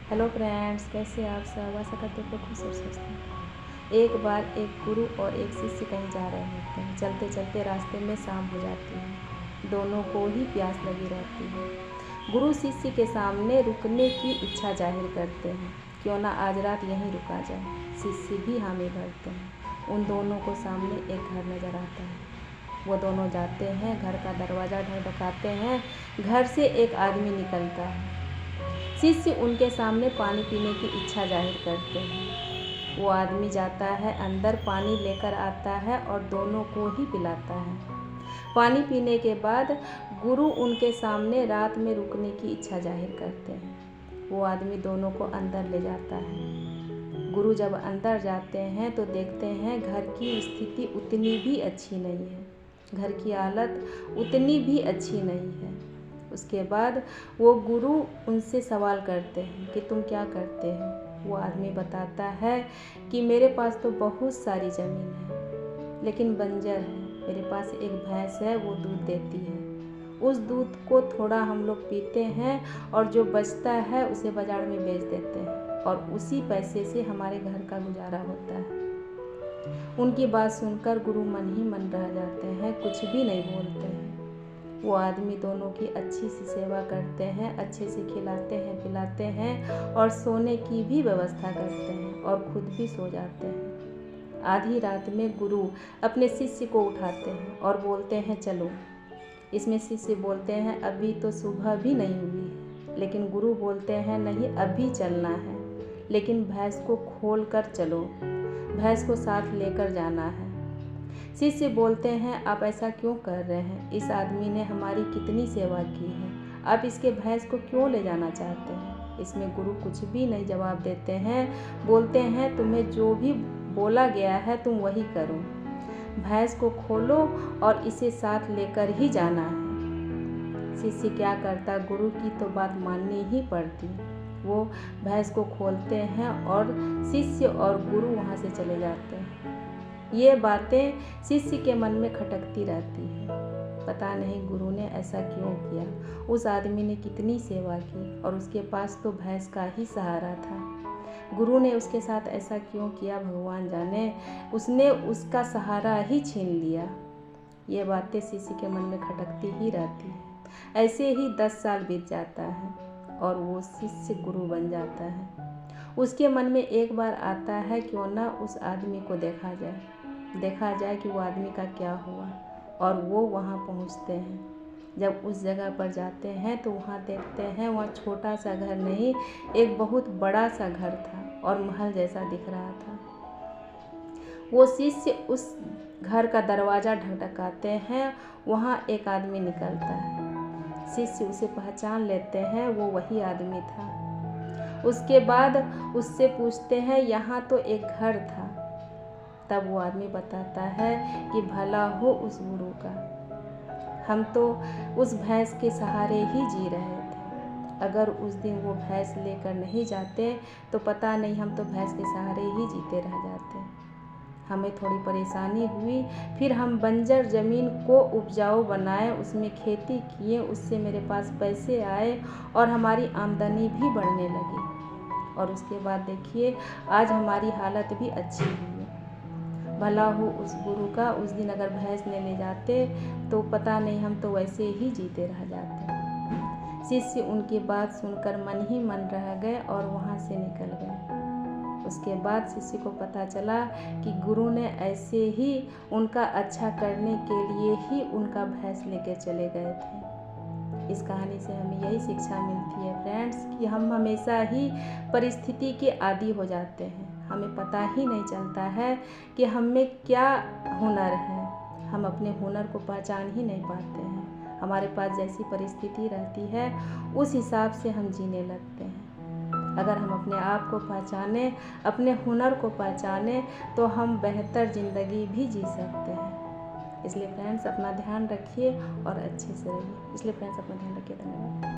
Hello friends, कैसे आप सब? आशा करते हो खुश और स्वस्थ हैं। एक बार एक गुरु और एक शिष्य कहीं जा रहे होते हैं। चलते चलते रास्ते में शाम हो जाती है। दोनों को ही प्यास लगी रहती है। गुरु शिष्य के सामने रुकने की इच्छा जाहिर करते हैं, क्यों ना आज रात यहीं रुका जाए। शिष्य भी हामी भरते हैं। उन दोनों को सामने एक घर नज़र आता है। वो दोनों जाते हैं, घर का दरवाज़ा ढकढकाते हैं। घर से एक आदमी निकलता है। शिष्य उनके सामने पानी पीने की इच्छा जाहिर करते हैं। वो आदमी जाता है, अंदर पानी लेकर आता है और दोनों को ही पिलाता है। पानी पीने के बाद गुरु उनके सामने रात में रुकने की इच्छा जाहिर करते हैं। वो आदमी दोनों को अंदर ले जाता है। गुरु जब अंदर जाते हैं तो देखते हैं घर की स्थिति उतनी भी अच्छी नहीं है। घर की हालत उतनी भी अच्छी नहीं है। उसके बाद वो गुरु उनसे सवाल करते हैं कि तुम क्या करते हो। वो आदमी बताता है कि मेरे पास तो बहुत सारी ज़मीन है, लेकिन बंजर है। मेरे पास एक भैंस है, वो दूध देती है। उस दूध को थोड़ा हम लोग पीते हैं और जो बचता है उसे बाज़ार में बेच देते हैं और उसी पैसे से हमारे घर का गुजारा होता है। उनकी बात सुनकर गुरु मन ही मन रह जाते हैं, कुछ भी नहीं बोलते हैं। वो आदमी दोनों की अच्छी सी सेवा करते हैं, अच्छे से खिलाते हैं, पिलाते हैं और सोने की भी व्यवस्था करते हैं और खुद भी सो जाते हैं। आधी रात में गुरु अपने शिष्य को उठाते हैं और बोलते हैं चलो। इसमें शिष्य बोलते हैं अभी तो सुबह भी नहीं हुई है। लेकिन गुरु बोलते हैं नहीं, अभी चलना है, लेकिन भैंस को खोल कर चलो, भैंस को साथ लेकर जाना है। शिष्य बोलते हैं आप ऐसा क्यों कर रहे हैं? इस आदमी ने हमारी कितनी सेवा की है, आप इसके भैंस को क्यों ले जाना चाहते हैं? इसमें गुरु कुछ भी नहीं जवाब देते हैं। बोलते हैं तुम्हें जो भी बोला गया है तुम वही करो। भैंस को खोलो और इसे साथ लेकर ही जाना है। शिष्य क्या करता, गुरु की तो बात माननी ही पड़ती। वो भैंस को खोलते हैं और शिष्य और गुरु वहाँ से चले जाते हैं। ये बातें शिष्य के मन में खटकती रहती है। पता नहीं गुरु ने ऐसा क्यों किया। उस आदमी ने कितनी सेवा की और उसके पास तो भैंस का ही सहारा था। गुरु ने उसके साथ ऐसा क्यों किया, भगवान जाने। उसने उसका सहारा ही छीन लिया। ये बातें शिष्य के मन में खटकती ही रहती है। ऐसे ही 10 साल बीत जाता है और वो शिष्य गुरु बन जाता है। उसके मन में एक बार आता है क्यों ना उस आदमी को देखा जाए कि वो आदमी का क्या हुआ। और वो वहाँ पहुँचते हैं। जब उस जगह पर जाते हैं तो वहाँ देखते हैं, वहाँ छोटा सा घर नहीं, एक बहुत बड़ा सा घर था और महल जैसा दिख रहा था। वो शिष्य उस घर का दरवाज़ा ढकढकाते हैं। वहाँ एक आदमी निकलता है। शिष्य उसे पहचान लेते हैं, वो वही आदमी था। उसके बाद उससे पूछते हैं यहाँ तो एक घर था। तब वो आदमी बताता है कि भला हो उस गुरु का, हम तो उस भैंस के सहारे ही जी रहे थे। अगर उस दिन वो भैंस लेकर नहीं जाते तो पता नहीं, हम तो भैंस के सहारे ही जीते रह जाते। हमें थोड़ी परेशानी हुई, फिर हम बंजर ज़मीन को उपजाऊ बनाए, उसमें खेती किए, उससे मेरे पास पैसे आए और हमारी आमदनी भी बढ़ने लगी। और उसके बाद देखिए आज हमारी हालत भी अच्छी हुई है। भला हो उस गुरु का, उस दिन अगर भैंस ले जाते तो पता नहीं, हम तो वैसे ही जीते रह जाते। शिष्य उनकी बात सुनकर मन ही मन रह गए और वहाँ से निकल गए। उसके बाद शिष्य को पता चला कि गुरु ने ऐसे ही उनका अच्छा करने के लिए ही उनका भैंस लेके चले गए थे। इस कहानी से हमें यही शिक्षा मिलती है फ्रेंड्स कि हम हमेशा ही परिस्थिति के आदी हो जाते हैं। हमें पता ही नहीं चलता है कि हम में क्या हुनर है। हम अपने हुनर को पहचान ही नहीं पाते हैं। हमारे पास जैसी परिस्थिति रहती है उस हिसाब से हम जीने लगते हैं। अगर हम अपने आप को पहचानें, अपने हुनर को पहचानें तो हम बेहतर ज़िंदगी भी जी सकते हैं। इसलिए फ्रेंड्स अपना ध्यान रखिए और अच्छे से रहिए। इसलिए फ्रेंड्स अपना ध्यान रखिए। धन्यवाद।